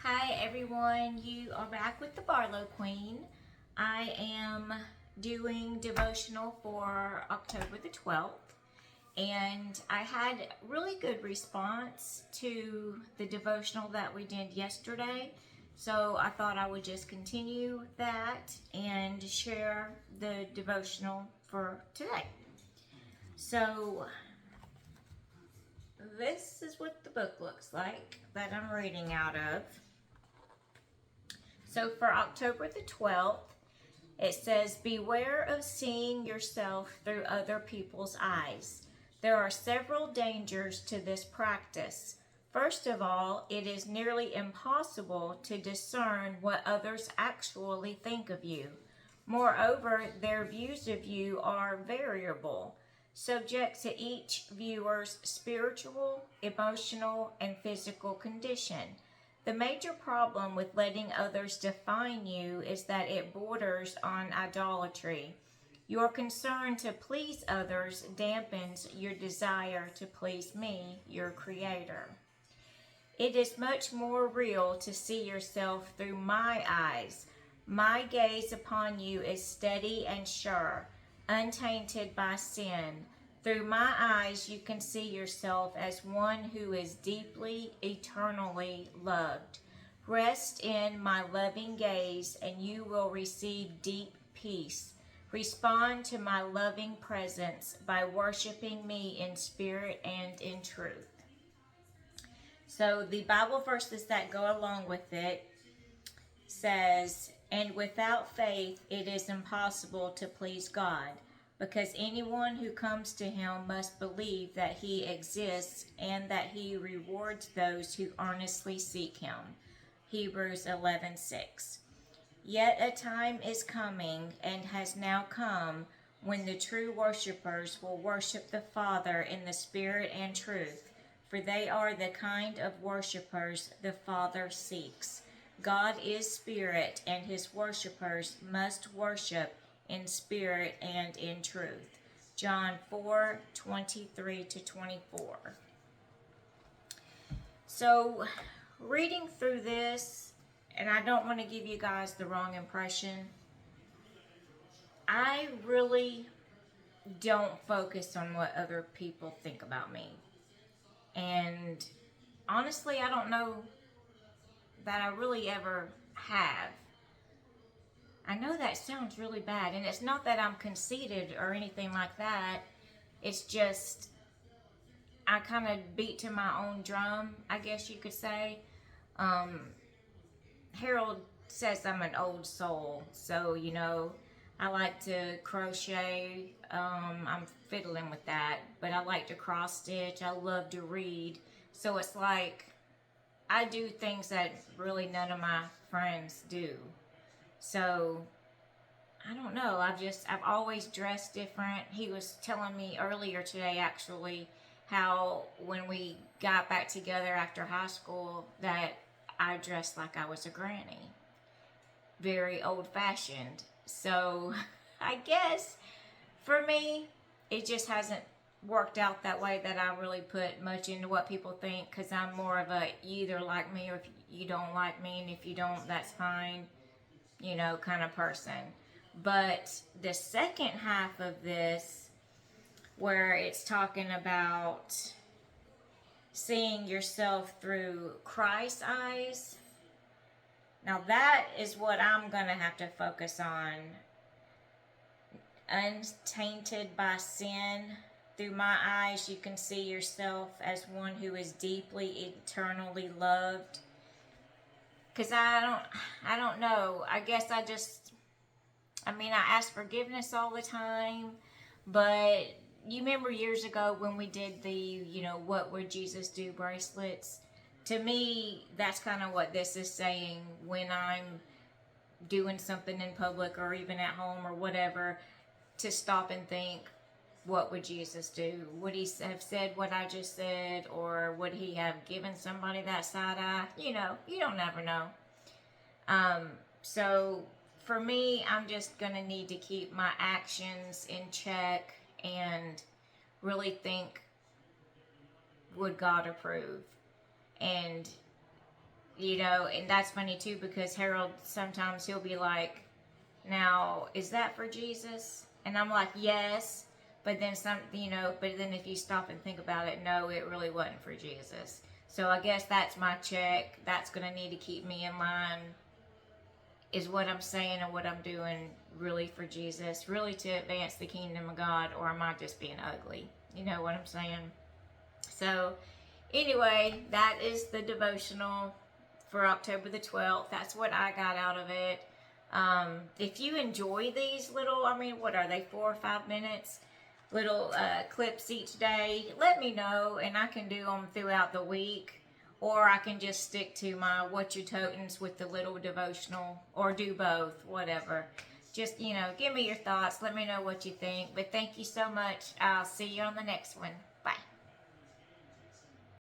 Hi everyone, you are back with the Barlow Queen. I am doing devotional for October the 12th, and I had really good response to the devotional that we did yesterday. So I thought I would just continue that and share the devotional for today. So this is what the book looks like that I'm reading out of. So for October the 12th, it says, beware of seeing yourself through other people's eyes. There are several dangers to this practice. First of all, it is nearly impossible to discern what others actually think of you. Moreover, their views of you are variable, subject to each viewer's spiritual, emotional, and physical condition. The major problem with letting others define you is that it borders on idolatry. Your concern to please others dampens your desire to please me, your Creator. It is much more real to see yourself through my eyes. My gaze upon you is steady and sure, untainted by sin. Through my eyes, you can see yourself as one who is deeply, eternally loved. Rest in my loving gaze, and you will receive deep peace. Respond to my loving presence by worshiping me in spirit and in truth. So the Bible verses that go along with it says, and without faith it is impossible to please God, because anyone who comes to him must believe that he exists and that he rewards those who earnestly seek him. Hebrews 11:6. Yet a time is coming and has now come when the true worshipers will worship the Father in the Spirit and truth, for they are the kind of worshipers the Father seeks. God is spirit, and his worshipers must worship in spirit and in truth. John 4:23-24. So, reading through this, and I don't want to give you guys the wrong impression, I really don't focus on what other people think about me. And honestly, I don't know that I really ever have. I know that sounds really bad, and it's not that I'm conceited or anything like that. It's just I kind of beat to my own drum, I guess you could say. Harold says I'm an old soul, so I like to crochet. I'm fiddling with that, but I like to cross stitch. I love to read, so it's like I do things that really none of my friends do. So I don't know. I've always dressed different. He was telling me earlier today, actually, how when we got back together after high school, that I dressed like I was a granny. Very old-fashioned. So I guess for me, it just hasn't worked out that way, that I really put much into what people think, because I'm more of a, you either like me or if you don't like me, and if you don't, that's fine, kind of person. But the second half of this, where it's talking about seeing yourself through Christ's eyes, now that is what I'm going to have to focus on. Untainted by sin, through my eyes you can see yourself as one who is deeply, eternally loved. Because I don't know. I guess I ask forgiveness all the time, but you remember years ago when we did the, what would Jesus do bracelets? To me, that's kind of what this is saying. When I'm doing something in public or even at home or whatever, to stop and think, what would Jesus do? Would he have said what I just said? Or would he have given somebody that side eye? You don't never know. So for me, I'm just going to need to keep my actions in check and really think, would God approve? And you know, and that's funny too because Harold, sometimes he'll be like, now, is that for Jesus? And I'm like, yes. But then some, you know, but then if you stop and think about it, no, it really wasn't for Jesus. So I guess that's my check. That's going to need to keep me in line. Is what I'm saying and what I'm doing really for Jesus? Really to advance the kingdom of God? Or am I just being ugly? You know what I'm saying? So anyway, that is the devotional for October the 12th. That's what I got out of it. If you enjoy these little, I mean, what are they, 4 or 5 minutes? Little clips each day, let me know, and I can do them throughout the week, or I can just stick to my What You Totins with the little devotional, or do both, whatever. Just, you know, give me your thoughts, let me know what you think, but thank you so much. I'll see you on the next one.